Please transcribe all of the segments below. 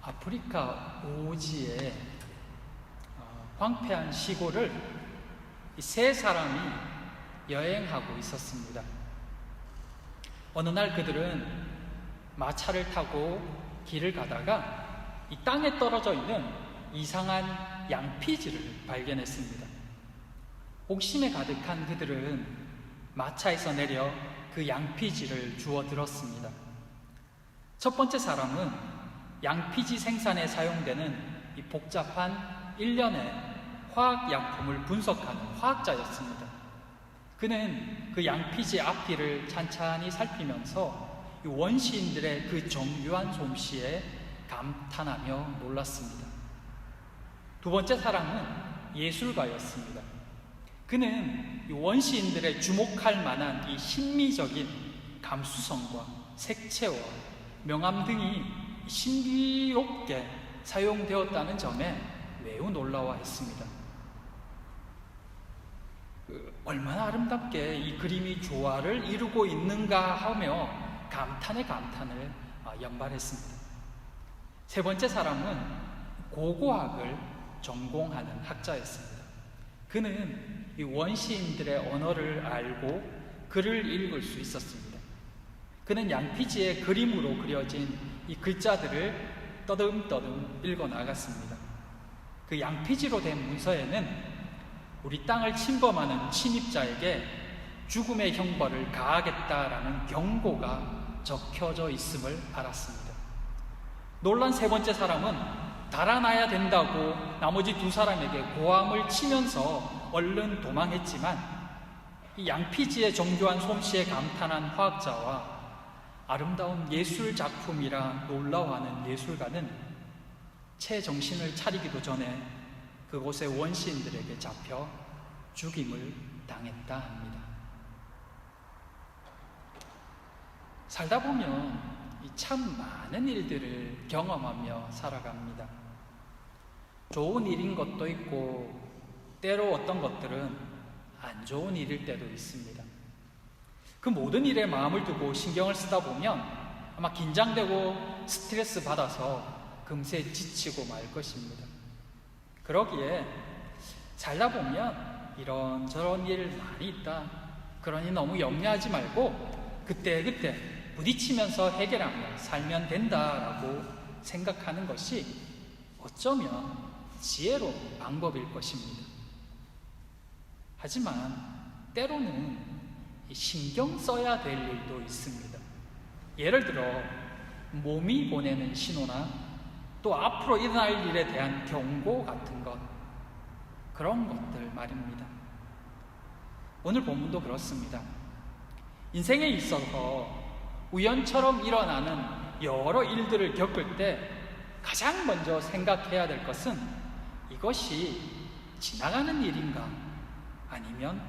아프리카 오지의 황폐한 시골을 세 사람이 여행하고 있었습니다. 어느 날 그들은 마차를 타고 길을 가다가 이 땅에 떨어져 있는 이상한 양피지를 발견했습니다. 호기심에 가득한 그들은 마차에서 내려 그 양피지를 주워 들었습니다. 첫 번째 사람은 양피지 생산에 사용되는 이 복잡한 일련의 화학약품을 분석하는 화학자였습니다. 그는 그 양피지 앞뒤를 찬찬히 살피면서 이 원시인들의 그 정교한 솜씨에 감탄하며 놀랐습니다. 두 번째 사람은 예술가였습니다. 그는 이 원시인들의 주목할 만한 이 신미적인 감수성과 색채와 명암 등이 신비롭게 사용되었다는 점에 매우 놀라워했습니다. 얼마나 아름답게 이 그림이 조화를 이루고 있는가 하며 감탄에 감탄을 연발했습니다. 세 번째 사람은 고고학을 전공하는 학자였습니다. 그는 이 원시인들의 언어를 알고 글을 읽을 수 있었습니다. 그는 양피지의 그림으로 그려진 이 글자들을 떠듬떠듬 읽어 나갔습니다. 그 양피지로 된 문서에는 우리 땅을 침범하는 침입자에게 죽음의 형벌을 가하겠다라는 경고가 적혀져 있음을 알았습니다. 놀란 세 번째 사람은 달아나야 된다고 나머지 두 사람에게 고함을 치면서 얼른 도망했지만 이 양피지의 정교한 솜씨에 감탄한 화학자와 아름다운 예술 작품이라 놀라워하는 예술가는 채 정신을 차리기도 전에 그곳의 원시인들에게 잡혀 죽임을 당했다 합니다. 살다 보면 참 많은 일들을 경험하며 살아갑니다. 좋은 일인 것도 있고 때로 어떤 것들은 안 좋은 일일 때도 있습니다. 그 모든 일에 마음을 두고 신경을 쓰다 보면 아마 긴장되고 스트레스 받아서 금세 지치고 말 것입니다. 그러기에 살다 보면 이런저런 일 많이 있다. 그러니 너무 염려하지 말고 그때그때 부딪히면서 해결하며 살면 된다라고 생각하는 것이 어쩌면 지혜로운 방법일 것입니다. 하지만 때로는 신경 써야 될 일도 있습니다. 예를 들어 몸이 보내는 신호나 또 앞으로 일어날 일에 대한 경고 같은 것, 그런 것들 말입니다. 오늘 본문도 그렇습니다. 인생에 있어서 우연처럼 일어나는 여러 일들을 겪을 때 가장 먼저 생각해야 될 것은 이것이 지나가는 일인가 아니면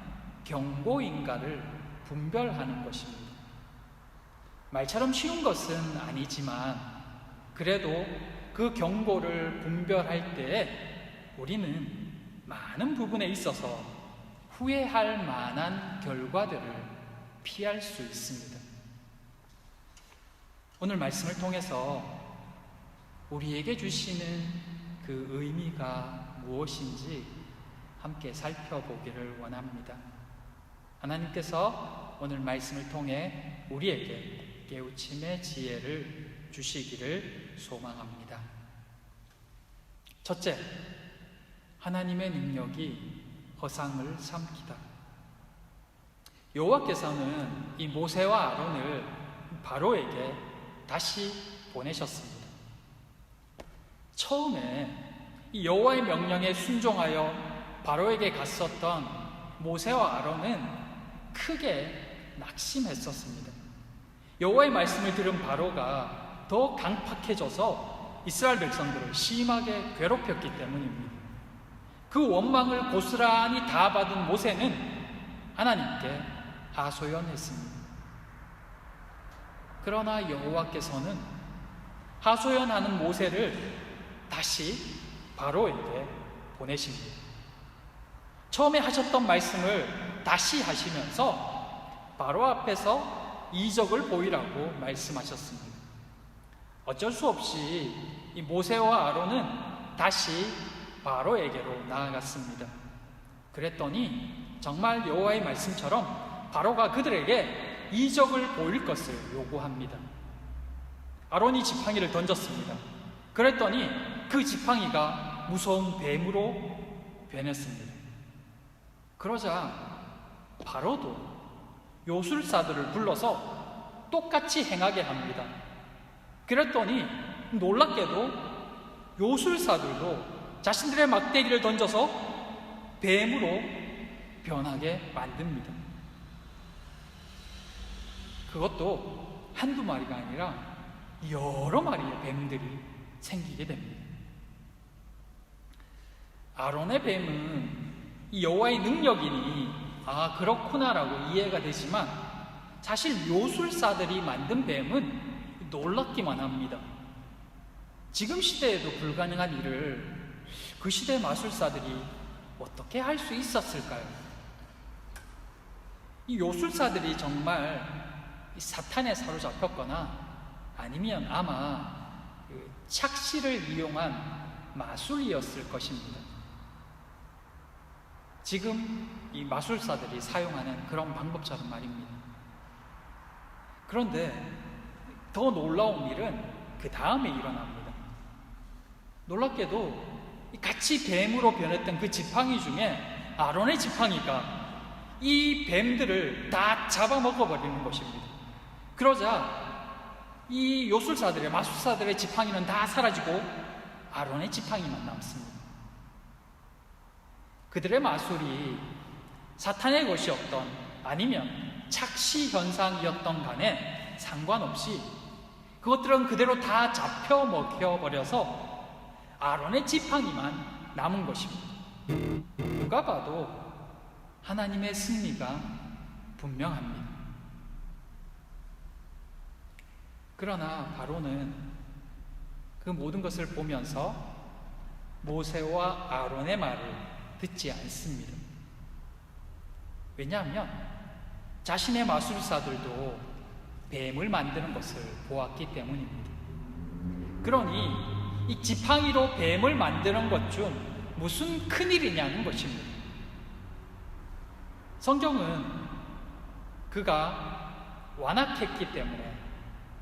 경고인가를 분별하는 것입니다. 말처럼 쉬운 것은 아니지만 그래도 그 경고를 분별할 때에 우리는 많은 부분에 있어서 후회할 만한 결과들을 피할 수 있습니다. 오늘 말씀을 통해서 우리에게 주시는 그 의미가 무엇인지 함께 살펴보기를 원합니다. 하나님께서 오늘 말씀을 통해 우리에게 깨우침의 지혜를 주시기를 소망합니다. 첫째, 하나님의 능력이 허상을 삼키다. 여호와께서는 이 모세와 아론을 바로에게 다시 보내셨습니다. 처음에 이 여호와의 명령에 순종하여 바로에게 갔었던 모세와 아론은 크게 낙심했었습니다. 여호와의 말씀을 들은 바로가 더 강팍해져서 이스라엘 백성들을 심하게 괴롭혔기 때문입니다. 그 원망을 고스란히 다 받은 모세는 하나님께 하소연했습니다. 그러나 여호와께서는 하소연하는 모세를 다시 바로에게 보내십니다. 처음에 하셨던 말씀을 다시 하시면서 바로 앞에서 이적을 보이라고 말씀하셨습니다. 어쩔 수 없이 이 모세와 아론은 다시 바로에게로 나아갔습니다. 그랬더니 정말 여호와의 말씀처럼 바로가 그들에게 이적을 보일 것을 요구합니다. 아론이 지팡이를 던졌습니다. 그랬더니 그 지팡이가 무서운 뱀으로 변했습니다. 그러자 바로도 요술사들을 불러서 똑같이 행하게 합니다. 그랬더니 놀랍게도 요술사들도 자신들의 막대기를 던져서 뱀으로 변하게 만듭니다. 그것도 한두 마리가 아니라 여러 마리의 뱀들이 생기게 됩니다. 아론의 뱀은 이 여호와의 능력이니 그렇구나라고 이해가 되지만 사실 요술사들이 만든 뱀은 놀랍기만 합니다. 지금 시대에도 불가능한 일을 그 시대 마술사들이 어떻게 할 수 있었을까요? 이 요술사들이 정말 사탄에 사로잡혔거나 아니면 아마 착시를 이용한 마술이었을 것입니다. 지금 이 마술사들이 사용하는 그런 방법처럼 말입니다. 그런데 더 놀라운 일은 그 다음에 일어납니다. 놀랍게도 같이 뱀으로 변했던 그 지팡이 중에 아론의 지팡이가 이 뱀들을 다 잡아먹어버리는 것입니다. 그러자 이 요술사들의 마술사들의 지팡이는 다 사라지고 아론의 지팡이만 남습니다. 그들의 마술이 사탄의 것이었던 아니면 착시 현상이었던 간에 상관없이 그것들은 그대로 다 잡혀 먹혀버려서 아론의 지팡이만 남은 것입니다. 누가 봐도 하나님의 승리가 분명합니다. 그러나 바로는 그 모든 것을 보면서 모세와 아론의 말을 듣지 않습니다. 왜냐하면 자신의 마술사들도 뱀을 만드는 것을 보았기 때문입니다. 그러니 이 지팡이로 뱀을 만드는 것 중 무슨 큰일이냐는 것입니다. 성경은 그가 완악했기 때문에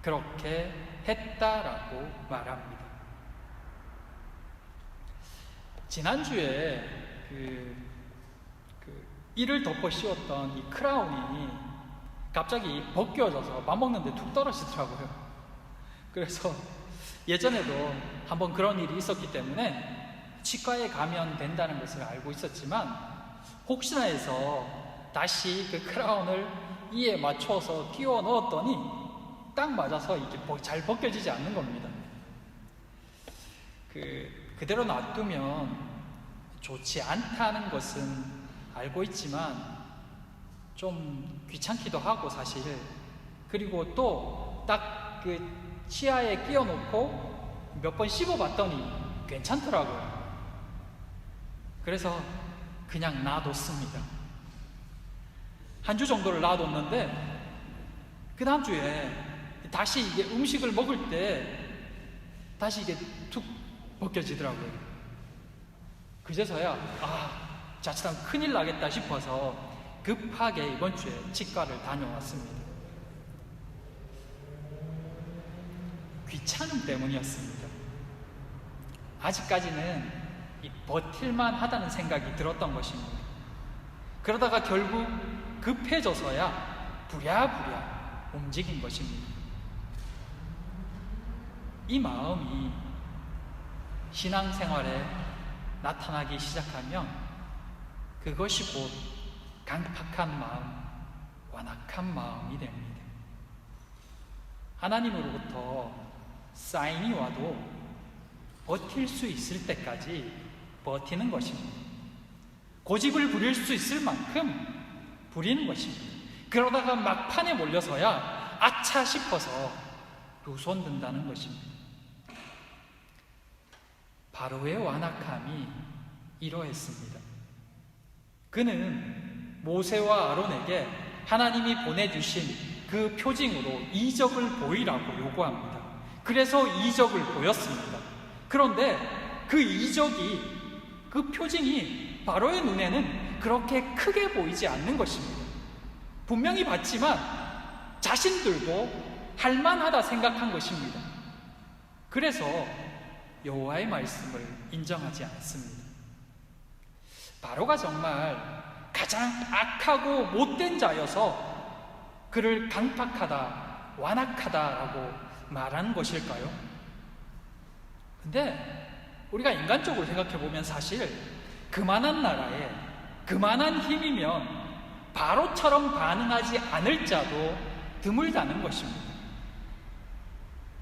그렇게 했다라고 말합니다. 지난주에 이를 덮어 씌웠던 이 크라운이 갑자기 벗겨져서 밥 먹는데 툭 떨어지더라고요. 그래서 예전에도 한번 그런 일이 있었기 때문에 치과에 가면 된다는 것을 알고 있었지만 혹시나 해서 다시 그 크라운을 이에 맞춰서 끼워 넣었더니 딱 맞아서 이게 잘 벗겨지지 않는 겁니다. 그대로 놔두면 좋지 않다는 것은 알고 있지만 좀 귀찮기도 하고 사실, 그리고 또 딱 그 치아에 끼워 놓고 몇 번 씹어봤더니 괜찮더라고요. 그래서 그냥 놔뒀습니다. 한 주 정도를 놔뒀는데 그 다음 주에 다시 이게 음식을 먹을 때 다시 이게 툭 벗겨지더라고요. 그제서야 자칫하면 큰일 나겠다 싶어서 급하게 이번 주에 치과를 다녀왔습니다. 귀찮음 때문이었습니다. 아직까지는 버틸만 하다는 생각이 들었던 것입니다. 그러다가 결국 급해져서야 부랴부랴 움직인 것입니다. 이 마음이 신앙생활에 나타나기 시작하면 그것이 곧 강팍한 마음, 완악한 마음이 됩니다. 하나님으로부터 사인이 와도 버틸 수 있을 때까지 버티는 것입니다. 고집을 부릴 수 있을 만큼 부리는 것입니다. 그러다가 막판에 몰려서야 아차 싶어서 루손든다는 것입니다. 바로의 완악함이 이러했습니다. 그는 모세와 아론에게 하나님이 보내주신 그 표징으로 이적을 보이라고 요구합니다. 그래서 이적을 보였습니다. 그런데 그 이적이, 그 표징이 바로의 눈에는 그렇게 크게 보이지 않는 것입니다. 분명히 봤지만 자신들도 할만하다 생각한 것입니다. 그래서 여호와의 말씀을 인정하지 않습니다. 바로가 정말 가장 악하고 못된 자여서 그를 강팍하다, 완악하다라고 말하는 것일까요? 근데 우리가 인간적으로 생각해보면 사실 그만한 나라에 그만한 힘이면 바로처럼 반응하지 않을 자도 드물다는 것입니다.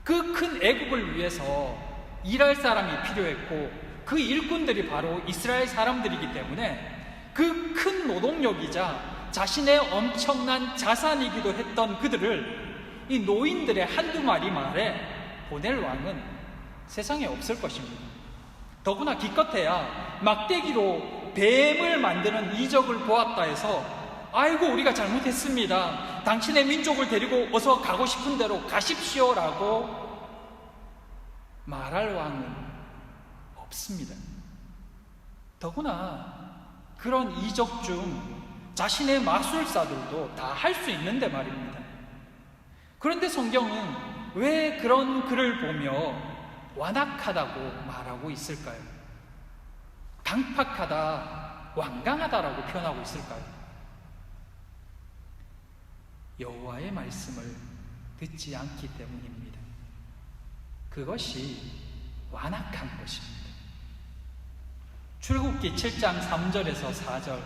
그 큰 애국을 위해서 일할 사람이 필요했고 그 일꾼들이 바로 이스라엘 사람들이기 때문에 그 큰 노동력이자 자신의 엄청난 자산이기도 했던 그들을 이 노인들의 한두 마리 말에 보낼 왕은 세상에 없을 것입니다. 더구나 기껏해야 막대기로 뱀을 만드는 이적을 보았다 해서 아이고 우리가 잘못했습니다, 당신의 민족을 데리고 어서 가고 싶은 대로 가십시오라고 말할 왕은 없습니다. 더구나 그런 이적 중 자신의 마술사들도 다 할 수 있는데 말입니다. 그런데 성경은 왜 그런 그를 보며 완악하다고 말하고 있을까요? 강팍하다, 완강하다라고 표현하고 있을까요? 여호와의 말씀을 듣지 않기 때문입니다. 그것이 완악한 것입니다. 출애굽기 7장 3절에서 4절,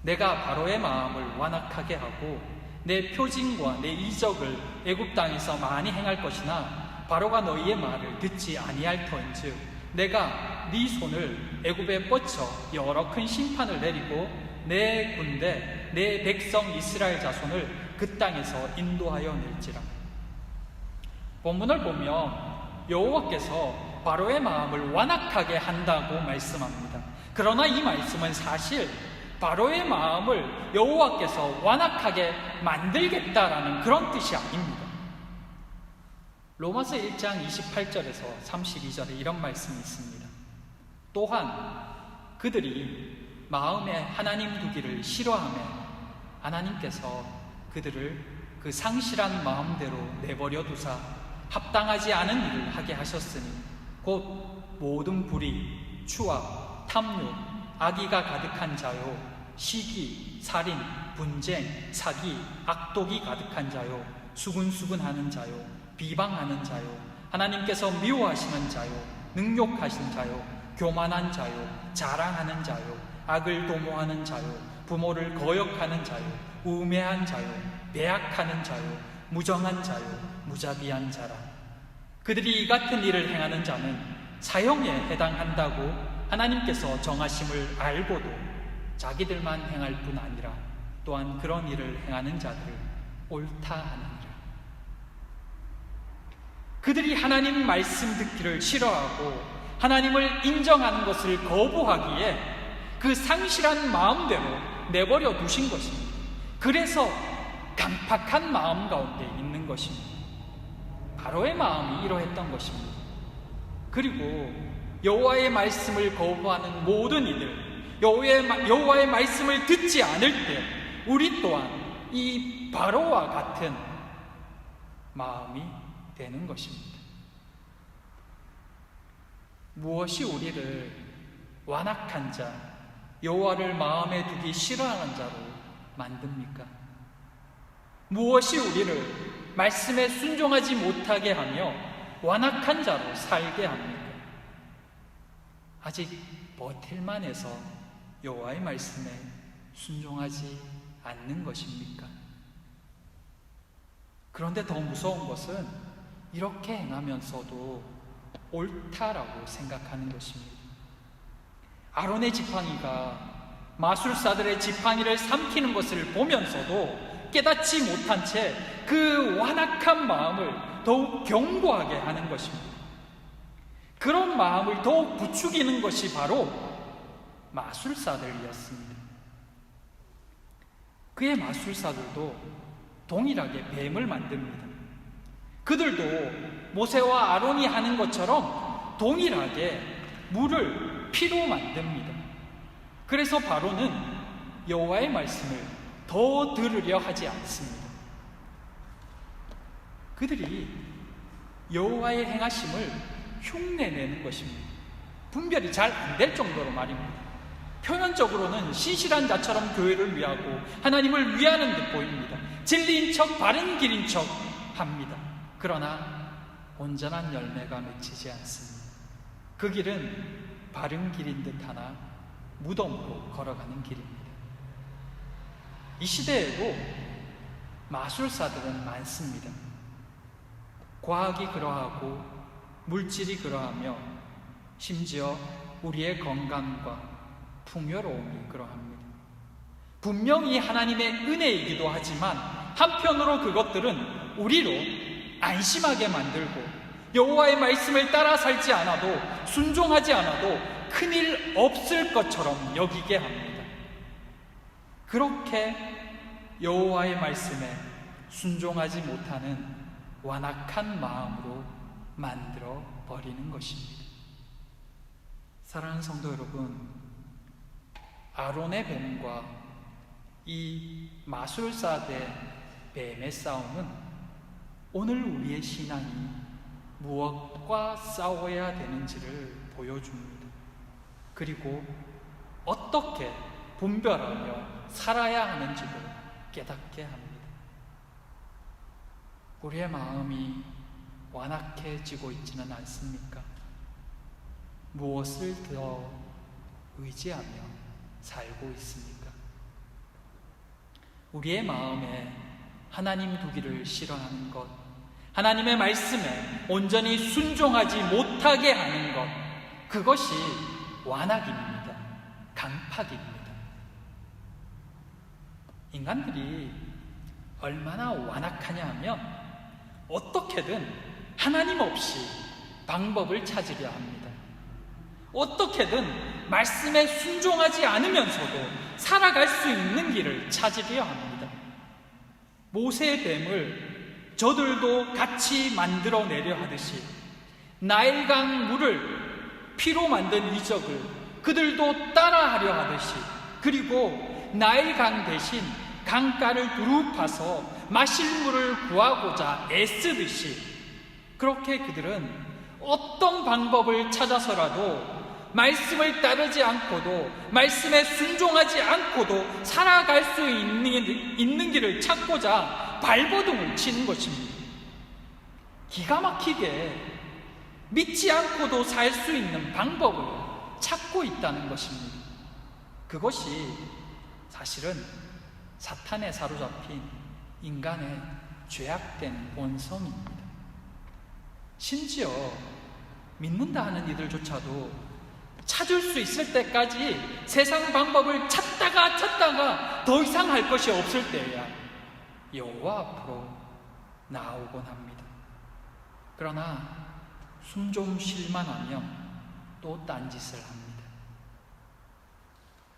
내가 바로의 마음을 완악하게 하고 내 표징과 내 이적을 애굽 땅에서 많이 행할 것이나 바로가 너희의 말을 듣지 아니할 터인즉 내가 네 손을 애굽에 뻗쳐 여러 큰 심판을 내리고 내 군대 내 백성 이스라엘 자손을 그 땅에서 인도하여 낼지라. 본문을 보면 여호와께서 바로의 마음을 완악하게 한다고 말씀합니다. 그러나 이 말씀은 사실 바로의 마음을 여호와께서 완악하게 만들겠다라는 그런 뜻이 아닙니다. 로마서 1장 28절에서 32절에 이런 말씀이 있습니다. 또한 그들이 마음에 하나님 두기를 싫어하며 하나님께서 그들을 그 상실한 마음대로 내버려 두사 합당하지 않은 일을 하게 하셨으니 곧 모든 불의, 추악, 탐욕, 악의가 가득한 자요, 시기, 살인, 분쟁, 사기, 악독이 가득한 자요, 수근수근하는 자요, 비방하는 자요, 하나님께서 미워하시는 자요, 능욕하신 자요, 교만한 자요, 자랑하는 자요, 악을 도모하는 자요, 부모를 거역하는 자요, 우매한 자요, 배악하는 자요, 무정한 자요, 무자비한 자라. 그들이 이 같은 일을 행하는 자는 사형에 해당한다고 하나님께서 정하심을 알고도 자기들만 행할 뿐 아니라 또한 그런 일을 행하는 자들을 옳다 하느니라. 그들이 하나님 말씀 듣기를 싫어하고 하나님을 인정하는 것을 거부하기에 그 상실한 마음대로 내버려 두신 것입니다. 그래서 강팍한 마음 가운데 있는 것입니다. 바로의 마음이 이러했던 것입니다. 그리고 여호와의 말씀을 거부하는 모든 이들, 여호와의 말씀을 듣지 않을 때 우리 또한 이 바로와 같은 마음이 되는 것입니다. 무엇이 우리를 완악한 자, 여호와를 마음에 두기 싫어하는 자로 만듭니까? 무엇이 우리를 말씀에 순종하지 못하게 하며 완악한 자로 살게 합니까? 아직 버틸만 해서 여호와의 말씀에 순종하지 않는 것입니까? 그런데 더 무서운 것은 이렇게 행하면서도 옳다라고 생각하는 것입니다. 아론의 지팡이가 마술사들의 지팡이를 삼키는 것을 보면서도 깨닫지 못한 채 그 완악한 마음을 더욱 견고하게 하는 것입니다. 그런 마음을 더욱 부추기는 것이 바로 마술사들이었습니다. 그의 마술사들도 동일하게 뱀을 만듭니다. 그들도 모세와 아론이 하는 것처럼 동일하게 물을 피로 만듭니다. 그래서 바로는 여호와의 말씀을 더 들으려 하지 않습니다. 그들이 여호와의 행하심을 흉내내는 것입니다. 분별이 잘 안 될 정도로 말입니다. 표면적으로는 신실한 자처럼 교회를 위하고 하나님을 위하는 듯 보입니다. 진리인 척 바른 길인 척 합니다. 그러나 온전한 열매가 맺히지 않습니다. 그 길은 바른 길인 듯 하나 무덤으로 걸어가는 길입니다. 이 시대에도 마술사들은 많습니다. 과학이 그러하고 물질이 그러하며 심지어 우리의 건강과 풍요로움이 그러합니다. 분명히 하나님의 은혜이기도 하지만 한편으로 그것들은 우리로 안심하게 만들고 여호와의 말씀을 따라 살지 않아도, 순종하지 않아도 큰일 없을 것처럼 여기게 합니다. 그렇게 여호와의 말씀에 순종하지 못하는 완악한 마음으로 만들어 버리는 것입니다. 사랑하는 성도 여러분, 아론의 뱀과 이 마술사 대 뱀의 싸움은 오늘 우리의 신앙이 무엇과 싸워야 되는지를 보여줍니다. 그리고 어떻게 분별하며 살아야 하는지도 깨닫게 합니다. 우리의 마음이 완악해지고 있지는 않습니까? 무엇을 더 의지하며 살고 있습니까? 우리의 마음에 하나님 두기를 싫어하는 것, 하나님의 말씀에 온전히 순종하지 못하게 하는 것, 그것이 완악입니다. 강팍입니다. 인간들이 얼마나 완악하냐 하면 어떻게든 하나님 없이 방법을 찾으려 합니다. 어떻게든 말씀에 순종하지 않으면서도 살아갈 수 있는 길을 찾으려 합니다. 모세의 뱀을 저들도 같이 만들어내려 하듯이 나일강 물을 피로 만든 이적을 그들도 따라하려 하듯이, 그리고 나일강 대신 강가를 두루 파서 마실 물을 구하고자 애쓰듯이, 그렇게 그들은 어떤 방법을 찾아서라도 말씀을 따르지 않고도, 말씀에 순종하지 않고도 살아갈 수 있는 길을 찾고자 발버둥을 치는 것입니다. 기가 막히게 믿지 않고도 살 수 있는 방법을 찾고 있다는 것입니다. 그것이 사실은 사탄에 사로잡힌 인간의 죄악된 본성입니다. 심지어 믿는다 하는 이들조차도 찾을 수 있을 때까지 세상 방법을 찾다가 더 이상 할 것이 없을 때야 여호와 앞으로 나오곤 합니다. 그러나 숨 좀 쉴만하면 또 딴짓을 합니다.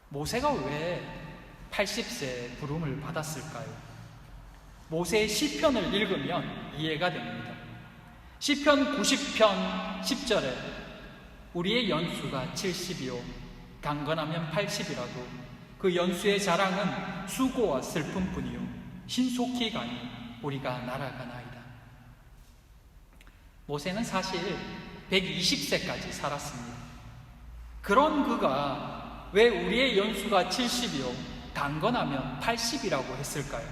모세가 왜 80세에 부름을 받았을까요? 모세의 시편을 읽으면 이해가 됩니다. 시편 90편 10절에 우리의 연수가 70이요 강건하면 80이라도 그 연수의 자랑은 수고와 슬픔뿐이요 신속히 가니 우리가 날아가나이다. 모세는 사실 120세까지 살았습니다. 그런 그가 왜 우리의 연수가 70이요 강건하면 80이라고 했을까요?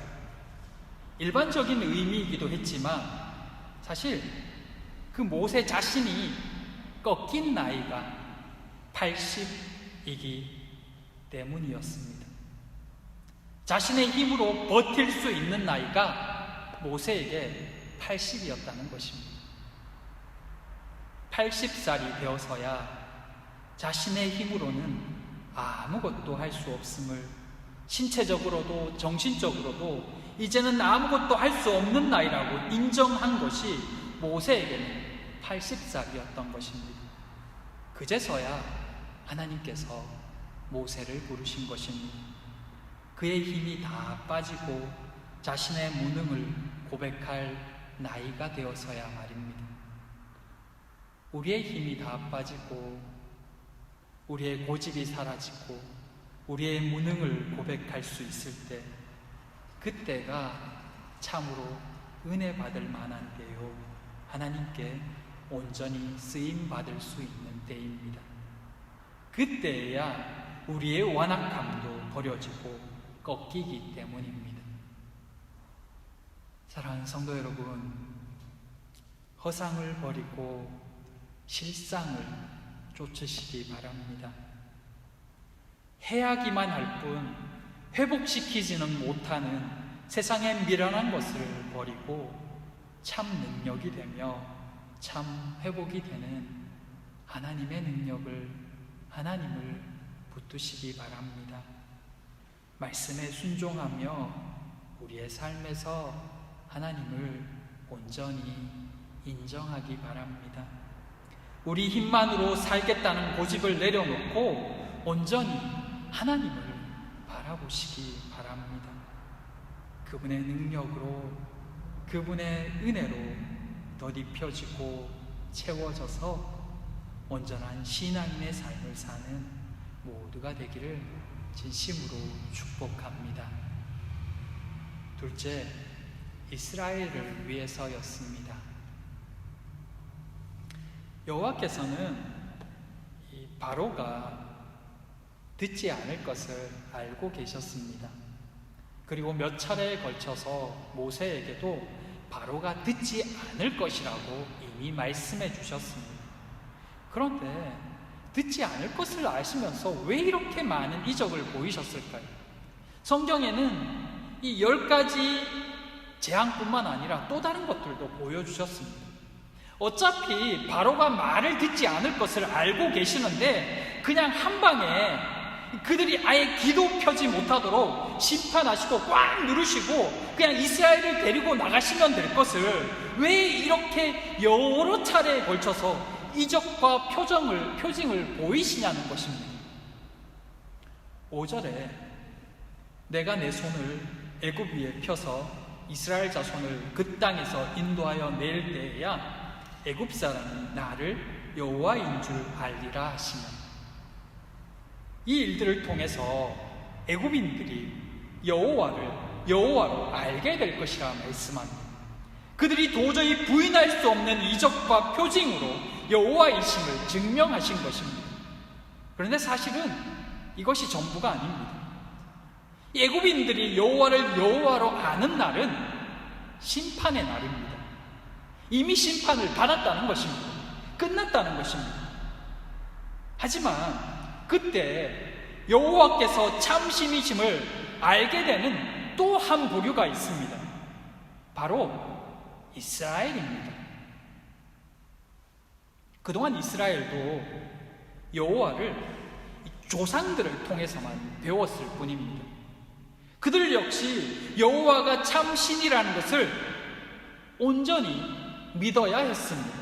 일반적인 의미이기도 했지만 사실 그 모세 자신이 꺾인 나이가 80이기 때문이었습니다. 자신의 힘으로 버틸 수 있는 나이가 모세에게 80이었다는 것입니다. 80살이 되어서야 자신의 힘으로는 아무것도 할 수 없음을, 신체적으로도 정신적으로도 이제는 아무것도 할 수 없는 나이라고 인정한 것이 모세에게는 80살이었던 것입니다. 그제서야 하나님께서 모세를 부르신 것입니다. 그의 힘이 다 빠지고 자신의 무능을 고백할 나이가 되어서야 말입니다. 우리의 힘이 다 빠지고 우리의 고집이 사라지고 우리의 무능을 고백할 수 있을 때, 그때가 참으로 은혜 받을 만한 때요, 하나님께 온전히 쓰임 받을 수 있는 때입니다. 그때야 우리의 완악함도 버려지고 꺾이기 때문입니다. 사랑하는 성도 여러분, 허상을 버리고 실상을 쫓으시기 바랍니다. 해야기만 할 뿐 회복시키지는 못하는 세상의 미련한 것을 버리고 참 능력이 되며 참 회복이 되는 하나님의 능력을, 하나님을 붙드시기 바랍니다. 말씀에 순종하며 우리의 삶에서 하나님을 온전히 인정하기 바랍니다. 우리 힘만으로 살겠다는 고집을 내려놓고 온전히 하나님을 바라보시기 바랍니다. 그분의 능력으로, 그분의 은혜로 덧입혀지고 채워져서 온전한 신앙인의 삶을 사는 모두가 되기를 진심으로 축복합니다. 둘째, 이스라엘을 위해서였습니다. 여호와께서는 이 바로가 듣지 않을 것을 알고 계셨습니다. 그리고 몇 차례에 걸쳐서 모세에게도 바로가 듣지 않을 것이라고 이미 말씀해 주셨습니다. 그런데 듣지 않을 것을 아시면서 왜 이렇게 많은 이적을 보이셨을까요? 성경에는 이 10가지 재앙뿐만 아니라 또 다른 것들도 보여주셨습니다. 어차피 바로가 말을 듣지 않을 것을 알고 계시는데 그냥 한 방에 그들이 아예 기도 펴지 못하도록 심판하시고 꽉 누르시고 그냥 이스라엘을 데리고 나가시면 될 것을 왜 이렇게 여러 차례에 걸쳐서 이적과 표징을 보이시냐는 것입니다. 5절에 내가 내 손을 애굽 위에 펴서 이스라엘 자손을 그 땅에서 인도하여 낼 때에야 애굽 사람이 나를 여호와인 줄 알리라 하시며, 이 일들을 통해서 애굽인들이 여호와로 알게 될 것이라 말씀합니다. 그들이 도저히 부인할 수 없는 이적과 표징으로 여호와이심을 증명하신 것입니다. 그런데 사실은 이것이 전부가 아닙니다. 애굽인들이 여호와를 여호와로 아는 날은 심판의 날입니다. 이미 심판을 받았다는 것입니다. 끝났다는 것입니다. 하지만 그때 여호와께서 참신이심을 알게 되는 또 한 부류가 있습니다. 바로 이스라엘입니다. 그동안 이스라엘도 여호와를 조상들을 통해서만 배웠을 뿐입니다. 그들 역시 여호와가 참 신이라는 것을 온전히 믿어야 했습니다.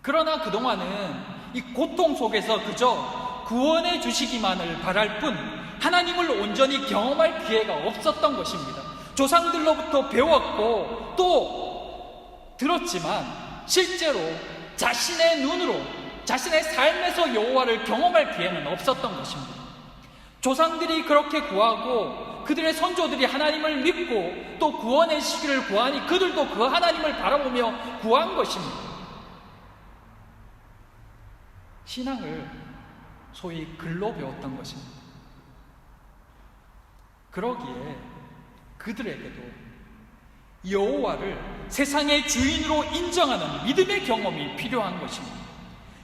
그러나 그동안은 이 고통 속에서 그저 구원해 주시기만을 바랄 뿐 하나님을 온전히 경험할 기회가 없었던 것입니다. 조상들로부터 배웠고 또 들었지만 실제로 자신의 눈으로 자신의 삶에서 여호와를 경험할 기회는 없었던 것입니다. 조상들이 그렇게 구하고 그들의 선조들이 하나님을 믿고 또 구원의 시기를 구하니 그들도 그 하나님을 바라보며 구한 것입니다. 신앙을 소위 글로 배웠던 것입니다. 그러기에 그들에게도 여호와를 세상의 주인으로 인정하는 믿음의 경험이 필요한 것입니다.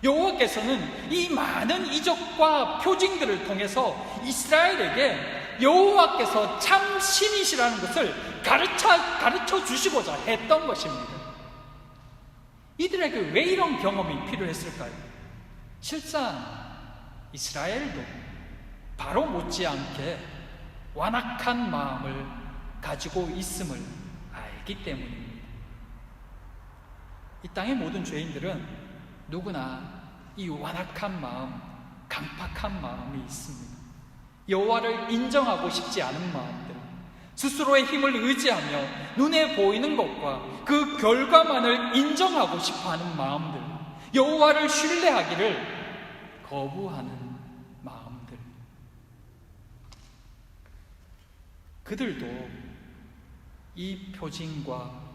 여호와께서는 이 많은 이적과 표징들을 통해서 이스라엘에게 여호와께서 참 신이시라는 것을 가르쳐 주시고자 했던 것입니다. 이들에게 왜 이런 경험이 필요했을까요? 실상 이스라엘도 바로 못지않게 완악한 마음을 가지고 있음을 알기 때문입니다. 이 땅의 모든 죄인들은 누구나 이 완악한 마음, 강팍한 마음이 있습니다. 여호와를 인정하고 싶지 않은 마음들, 스스로의 힘을 의지하며 눈에 보이는 것과 그 결과만을 인정하고 싶어하는 마음들, 여호와를 신뢰하기를 거부하는 마음들, 그들도 이 표징과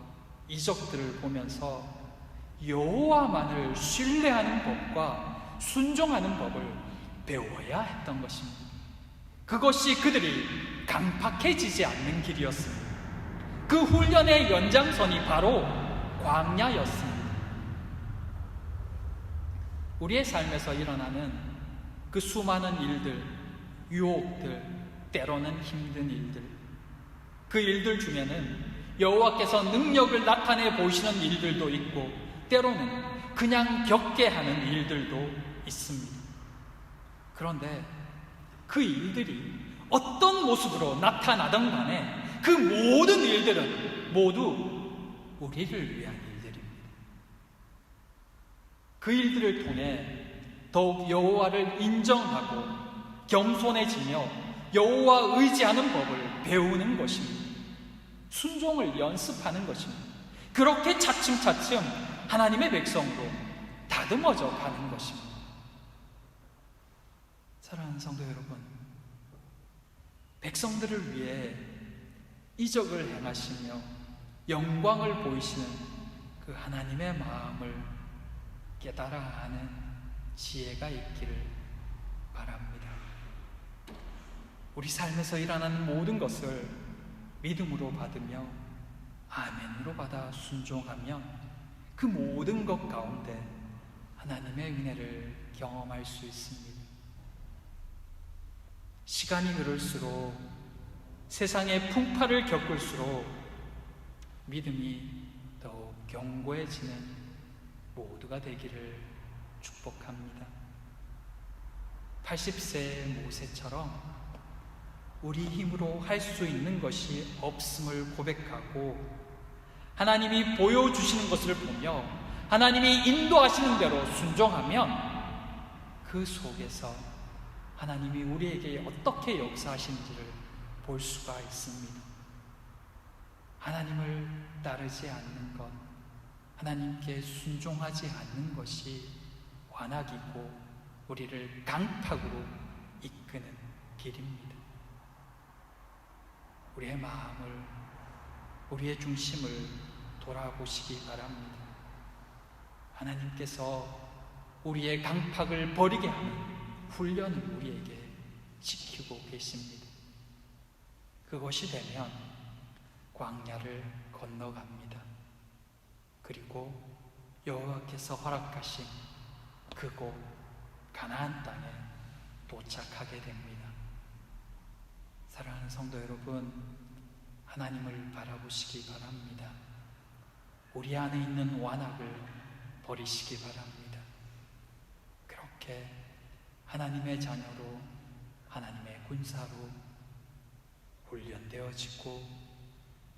이적들을 보면서 여호와만을 신뢰하는 법과 순종하는 법을 배워야 했던 것입니다. 그것이 그들이 강팍해지지 않는 길이었습니다. 그 훈련의 연장선이 바로 광야였습니다. 우리의 삶에서 일어나는 그 수많은 일들, 유혹들, 때로는 힘든 일들, 그 일들 중에는 여호와께서 능력을 나타내 보이시는 일들도 있고 때로는 그냥 겪게 하는 일들도 있습니다. 그런데 그 일들이 어떤 모습으로 나타나던 간에 그 모든 일들은 모두 우리를 위한 일들입니다. 그 일들을 통해 더욱 여호와를 인정하고 겸손해지며 여호와 의지하는 법을 배우는 것입니다. 순종을 연습하는 것입니다. 그렇게 차츰차츰 하나님의 백성으로 다듬어져 가는 것입니다. 사랑하는 성도 여러분, 백성들을 위해 이적을 행하시며 영광을 보이시는 그 하나님의 마음을 깨달아 하는 지혜가 있기를 바랍니다. 우리 삶에서 일어나는 모든 것을 믿음으로 받으며 아멘으로 받아 순종하며 그 모든 것 가운데 하나님의 은혜를 경험할 수 있습니다. 시간이 흐를수록, 세상의 풍파를 겪을수록 믿음이 더욱 견고해지는 모두가 되기를 축복합니다. 80세 모세처럼 우리 힘으로 할 수 있는 것이 없음을 고백하고 하나님이 보여주시는 것을 보며 하나님이 인도하시는 대로 순종하면 그 속에서 하나님이 우리에게 어떻게 역사하시는지를 볼 수가 있습니다. 하나님을 따르지 않는 것, 하나님께 순종하지 않는 것이 완악이고 우리를 강팍으로 이끄는 길입니다. 우리의 마음을, 우리의 중심을 돌아보시기 바랍니다. 하나님께서 우리의 강팍을 버리게 하는 훈련을 우리에게 지키고 계십니다. 그것이 되면 광야를 건너갑니다. 그리고 여호와께서 허락하신 그곳 가나안 땅에 도착하게 됩니다. 사랑하는 성도 여러분, 하나님을 바라보시기 바랍니다. 우리 안에 있는 완악을 버리시기 바랍니다. 그렇게 하나님의 자녀로, 하나님의 군사로 훈련되어지고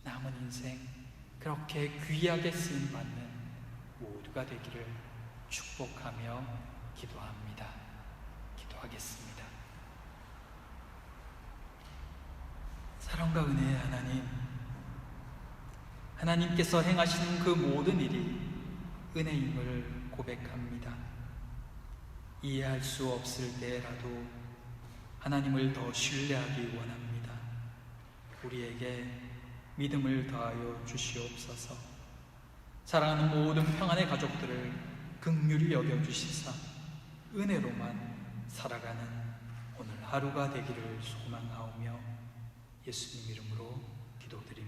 남은 인생 그렇게 귀하게 쓰임받는 모두가 되기를 축복하며 기도합니다. 기도하겠습니다. 사랑과 은혜의 하나님, 하나님께서 행하시는 그 모든 일이 은혜임을 고백합니다. 이해할 수 없을 때라도 하나님을 더 신뢰하기 원합니다. 우리에게 믿음을 더하여 주시옵소서. 사랑하는 모든 평안의 가족들을 긍휼히 여겨주시사 은혜로만 살아가는 오늘 하루가 되기를 소망하오며 예수님 이름으로 기도드립니다.